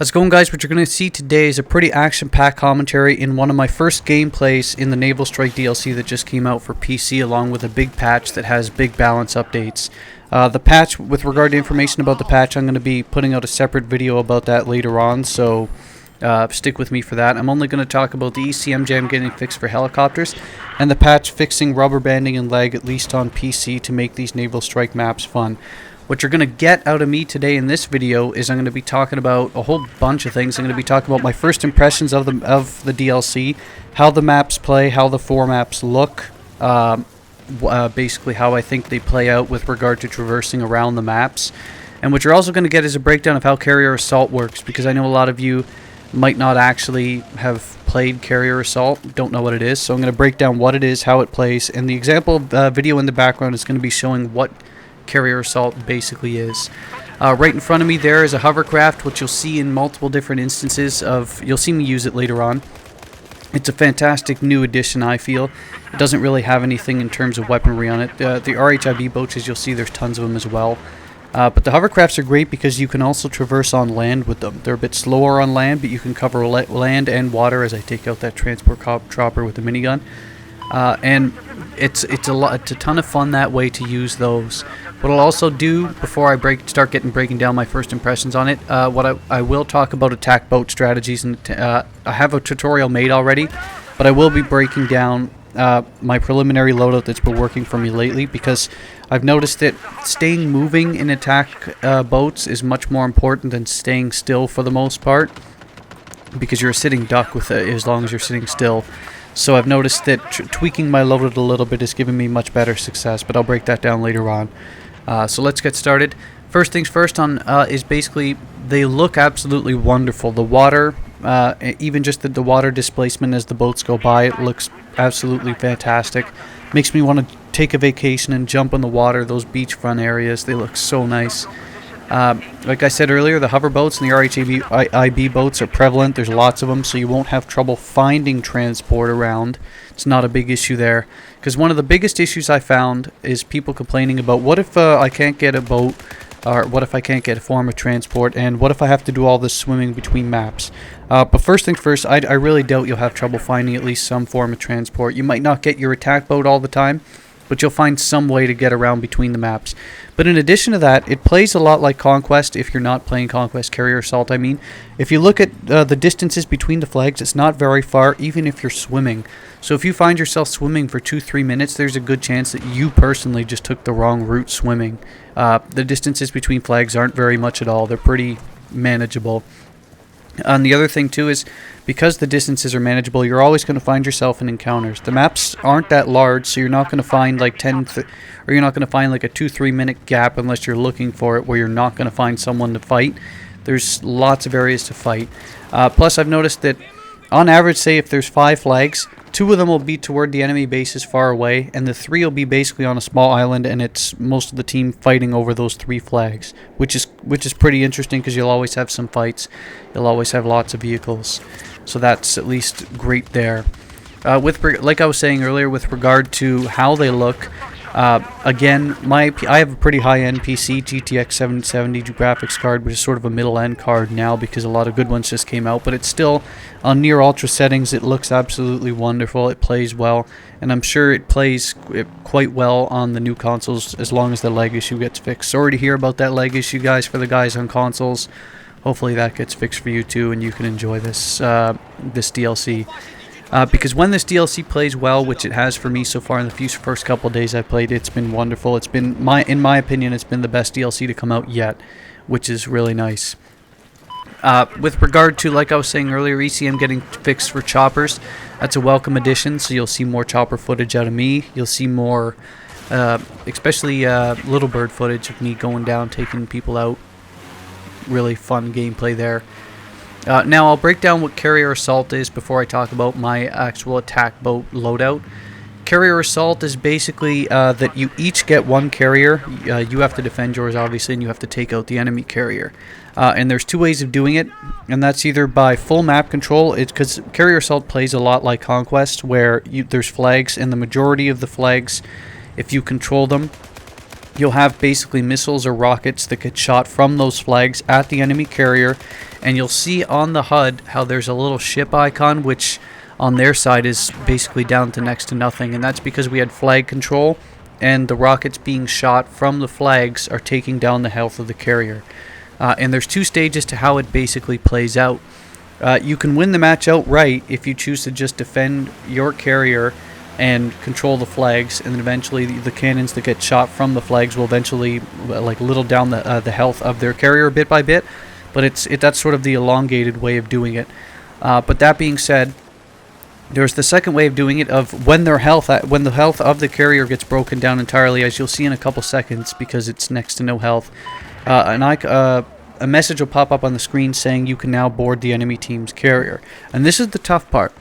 How's it going, guys? What you're going to see today is a pretty action-packed commentary in one of my first gameplays in the Naval Strike DLC that just came out for PC, along with a big patch that has big balance updates. The patch, with regard to information about the patch, I'm going to be putting out a separate video about that later on, so stick with me for that. I'm only going to talk about the ECM jam getting fixed for helicopters, and the patch fixing rubber banding and lag, at least on PC, to make these Naval Strike maps fun. What you're going to get out of me today in this video is I'm going to be talking about a whole bunch of things. I'm going to be talking about my first impressions of the DLC, how the maps play, how the 4 maps look, basically how I think they play out with regard to traversing around the maps. And what you're also going to get is a breakdown of how Carrier Assault works, because I know a lot of you might not actually have played Carrier Assault, don't know what it is. So I'm going to break down what it is, how it plays, and the example video in the background is going to be showing what Carrier Assault basically is. Right in front of me there is a hovercraft, which you'll see in multiple different instances of. You'll see me use it later on. It's a fantastic new addition, I feel. It doesn't really have anything in terms of weaponry on it. The RHIB boats, as you'll see, there's tons of them as well. But the hovercrafts are great because you can also traverse on land with them. They're a bit slower on land, but you can cover land and water, as I take out that transport chopper with the minigun. And it's a ton of fun that way to use those. What I'll also do before I start breaking down my first impressions on it, I will talk about attack boat strategies, and I have a tutorial made already, but I will be breaking down my preliminary loadout that's been working for me lately, because I've noticed that staying moving in attack boats is much more important than staying still for the most part, because you're a sitting duck with it as long as you're sitting still. So I've noticed that tweaking my loadout a little bit has given me much better success, but I'll break that down later on. So let's get started. First things first is basically they look absolutely wonderful. The water, even just the water displacement as the boats go by, it looks absolutely fantastic. Makes me want to take a vacation and jump in the water. Those beachfront areas, they look so nice. Like I said earlier, the hover boats and the RHIB boats are prevalent. There's lots of them, so you won't have trouble finding transport around. It's not a big issue there. Because one of the biggest issues I found is people complaining about, what if I can't get a boat, or what if I can't get a form of transport, and what if I have to do all this swimming between maps? But first things first, I really doubt you'll have trouble finding at least some form of transport. You might not get your attack boat all the time, but you'll find some way to get around between the maps. But in addition to that, it plays a lot like Conquest if you're not playing Conquest Carrier Assault, I mean. If you look at the distances between the flags, it's not very far, even if you're swimming. So if you find yourself swimming for 2-3 minutes, there's a good chance that you personally just took the wrong route swimming. The distances between flags aren't very much at all. They're pretty manageable. And the other thing too is, because the distances are manageable, you're always going to find yourself in encounters. The maps aren't that large, so you're not going to find like you're not going to find like a 2-3 minute gap unless you're looking for it, where you're not going to find someone to fight. There's lots of areas to fight. Plus, I've noticed that on average, say if there's 5 flags, 2 of them will be toward the enemy bases far away, and the 3 will be basically on a small island, and it's most of the team fighting over those 3 flags, which is pretty interesting, because you'll always have some fights. You'll always have lots of vehicles, so that's at least great there. Like I was saying earlier, with regard to how they look, again, I have a pretty high-end PC, GTX 770 graphics card, which is sort of a middle-end card now because a lot of good ones just came out, but it's still on near ultra settings. It looks absolutely wonderful. It plays well, and I'm sure it plays quite well on the new consoles as long as the lag issue gets fixed. Sorry to hear about that lag issue, guys, for the guys on consoles. Hopefully that gets fixed for you too, and you can enjoy this DLC. Because when this DLC plays well, which it has for me so far in the first couple of days I played, it's been wonderful. It's been, in my opinion, it's been the best DLC to come out yet, which is really nice. With regard to, like I was saying earlier, ECM getting fixed for choppers, that's a welcome addition, so you'll see more chopper footage out of me. You'll see more, especially Little Bird footage of me going down, taking people out. Really fun gameplay there. Now I'll break down what Carrier Assault is before I talk about my actual attack boat loadout. Carrier Assault is basically that you each get 1 carrier. You have to defend yours, obviously, and you have to take out the enemy carrier. And there's 2 ways of doing it, and that's either by full map control. It's because Carrier Assault plays a lot like Conquest, where there's flags, and the majority of the flags, if you control them, you'll have basically missiles or rockets that get shot from those flags at the enemy carrier, and you'll see on the HUD how there's a little ship icon, which on their side is basically down to next to nothing, and that's because we had flag control, and the rockets being shot from the flags are taking down the health of the carrier. And there's 2 stages to how it basically plays out. You can win the match outright if you choose to just defend your carrier and control the flags, and then eventually the cannons that get shot from the flags will eventually like whittle down the health of their carrier bit by bit. But that's sort of the elongated way of doing it. But that being said, there's the second way of doing it, of when the health of the carrier gets broken down entirely, as you'll see in a couple seconds, because it's next to no health. A message will pop up on the screen saying you can now board the enemy team's carrier. And this is the tough part.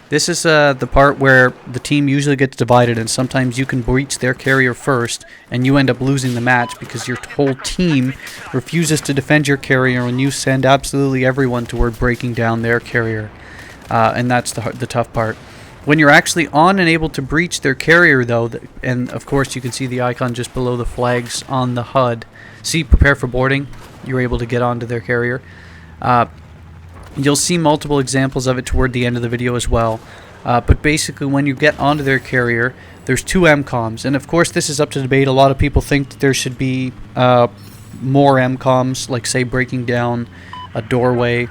This is the part where the team usually gets divided, and sometimes you can breach their carrier first, and you end up losing the match because your whole team refuses to defend your carrier, and you send absolutely everyone toward breaking down their carrier. And that's the tough part. When you're actually on and able to breach their carrier, though, and of course you can see the icon just below the flags on the HUD. See, prepare for boarding. You're able to get onto their carrier. You'll see multiple examples of it toward the end of the video as well. But basically, when you get onto their carrier, there's 2 MCOMs. And of course, this is up to debate. A lot of people think that there should be more MCOMs, like say breaking down a doorway,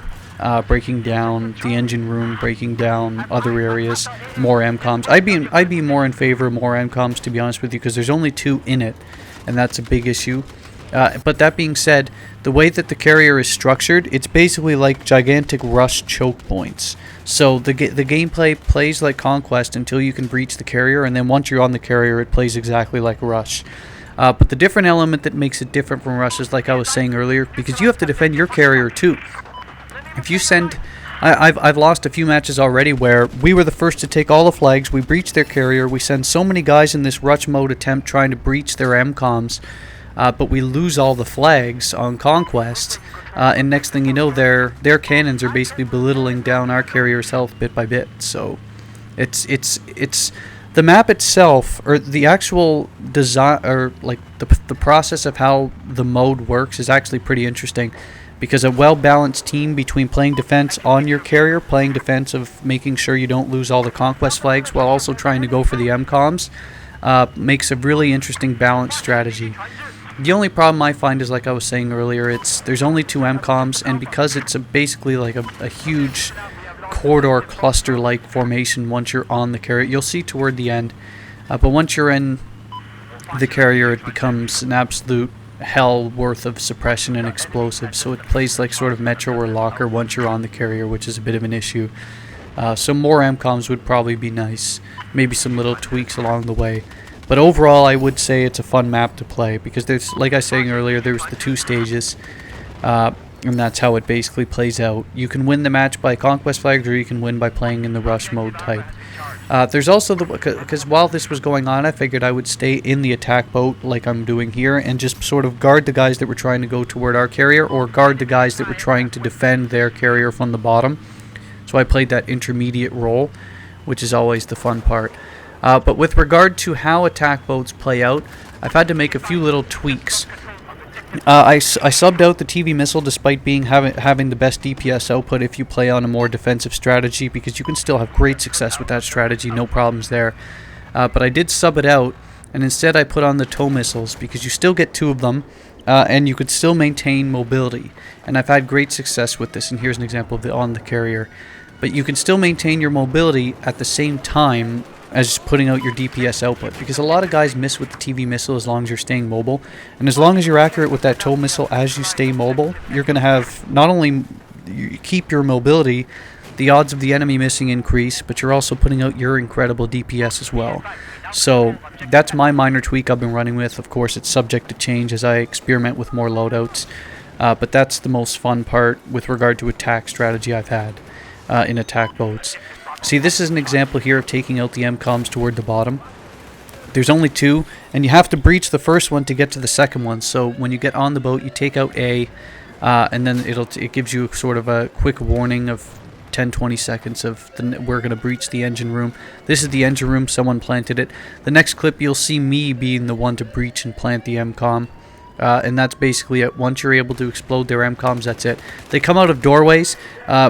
breaking down the engine room, breaking down other areas, more MCOMs. I'd be more in favor of more MCOMs, to be honest with you, because there's only 2 in it, and that's a big issue. But that being said, the way that the carrier is structured, it's basically like gigantic rush choke points. So the gameplay plays like Conquest until you can breach the carrier, and then once you're on the carrier, it plays exactly like Rush. But the different element that makes it different from Rush is, like I was saying earlier, because you have to defend your carrier too. If you send... I've lost a few matches already where we were the first to take all the flags, we breach their carrier, we send so many guys in this rush mode attempt trying to breach their MCOMs, but we lose all the flags on Conquest, and next thing you know, their cannons are basically belittling down our carrier's health bit by bit. So it's the map itself, or the actual design, or like the process of how the mode works is actually pretty interesting, because a well-balanced team between playing defense on your carrier, playing defense of making sure you don't lose all the Conquest flags while also trying to go for the MCOMs, makes a really interesting balanced strategy. The only problem I find is, like I was saying earlier, there's only 2 MCOMs, and because it's basically like a huge corridor cluster-like formation once you're on the carrier, you'll see toward the end, but once you're in the carrier, it becomes an absolute hell worth of suppression and explosives, so it plays like sort of Metro or Locker once you're on the carrier, which is a bit of an issue. So more MCOMs would probably be nice, maybe some little tweaks along the way. But overall, I would say it's a fun map to play, because there's, like I was saying earlier, there's the 2 stages, and that's how it basically plays out. You can win the match by Conquest flags, or you can win by playing in the rush mode type. There's also because while this was going on, I figured I would stay in the attack boat like I'm doing here, and just sort of guard the guys that were trying to go toward our carrier, or guard the guys that were trying to defend their carrier from the bottom. So I played that intermediate role, which is always the fun part. But with regard to how attack boats play out, I've had to make a few little tweaks. I subbed out the TV missile despite having the best DPS output if you play on a more defensive strategy, because you can still have great success with that strategy, no problems there. But I did sub it out, and instead I put on the tow missiles, because you still get 2 of them, and you could still maintain mobility. And I've had great success with this, and here's an example of on the carrier. But you can still maintain your mobility at the same time as putting out your DPS output, because a lot of guys miss with the TV missile as long as you're staying mobile, and as long as you're accurate with that tow missile as you stay mobile, you're going to have not only you keep your mobility, the odds of the enemy missing increase, but you're also putting out your incredible DPS as well. So that's my minor tweak I've been running with. Of course, it's subject to change as I experiment with more loadouts, but that's the most fun part with regard to attack strategy I've had in attack boats. See, this is an example here of taking out the MCOMs toward the bottom. There's only 2, and you have to breach the first one to get to the second one. So when you get on the boat, you take out A, and then it gives you sort of a quick warning of 10-20 seconds of we're going to breach the engine room. This is the engine room. Someone planted it. The next clip, you'll see me being the one to breach and plant the MCOM. And that's basically it. Once you're able to explode their MCOMs, that's it. They come out of doorways.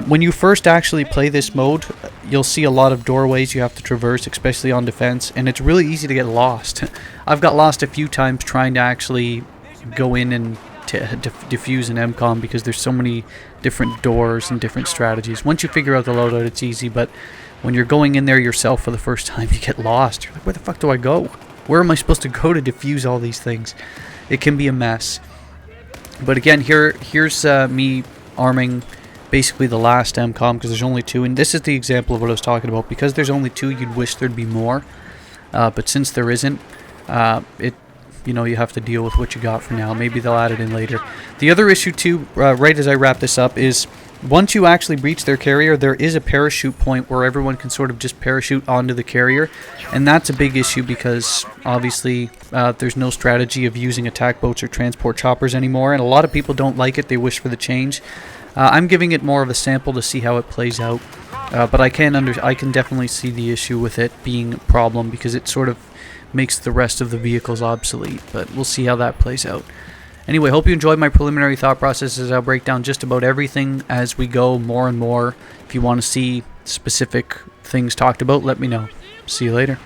When you first actually play this mode, you'll see a lot of doorways you have to traverse, especially on defense, and it's really easy to get lost. I've got lost a few times trying to actually go in and defuse an MCOM because there's so many different doors and different strategies. Once you figure out the loadout, it's easy, but when you're going in there yourself for the first time, you get lost. You're like, where the fuck do I go? Where am I supposed to go to defuse all these things? It can be a mess. But again, here's me arming basically the last MCOM because there's only 2. And this is the example of what I was talking about. Because there's only 2, you'd wish there'd be more. But since there isn't, you have to deal with what you got for now. Maybe they'll add it in later. The other issue too, right as I wrap this up, is once you actually breach their carrier, there is a parachute point where everyone can sort of just parachute onto the carrier, and that's a big issue because obviously there's no strategy of using attack boats or transport choppers anymore, and a lot of people don't like it. They wish for the change. I'm giving it more of a sample to see how it plays out, but I can definitely see the issue with it being a problem because it sort of makes the rest of the vehicles obsolete, but we'll see how that plays out. Anyway, hope you enjoyed my preliminary thought processes. I'll break down just about everything as we go more and more. If you want to see specific things talked about, let me know. See you later.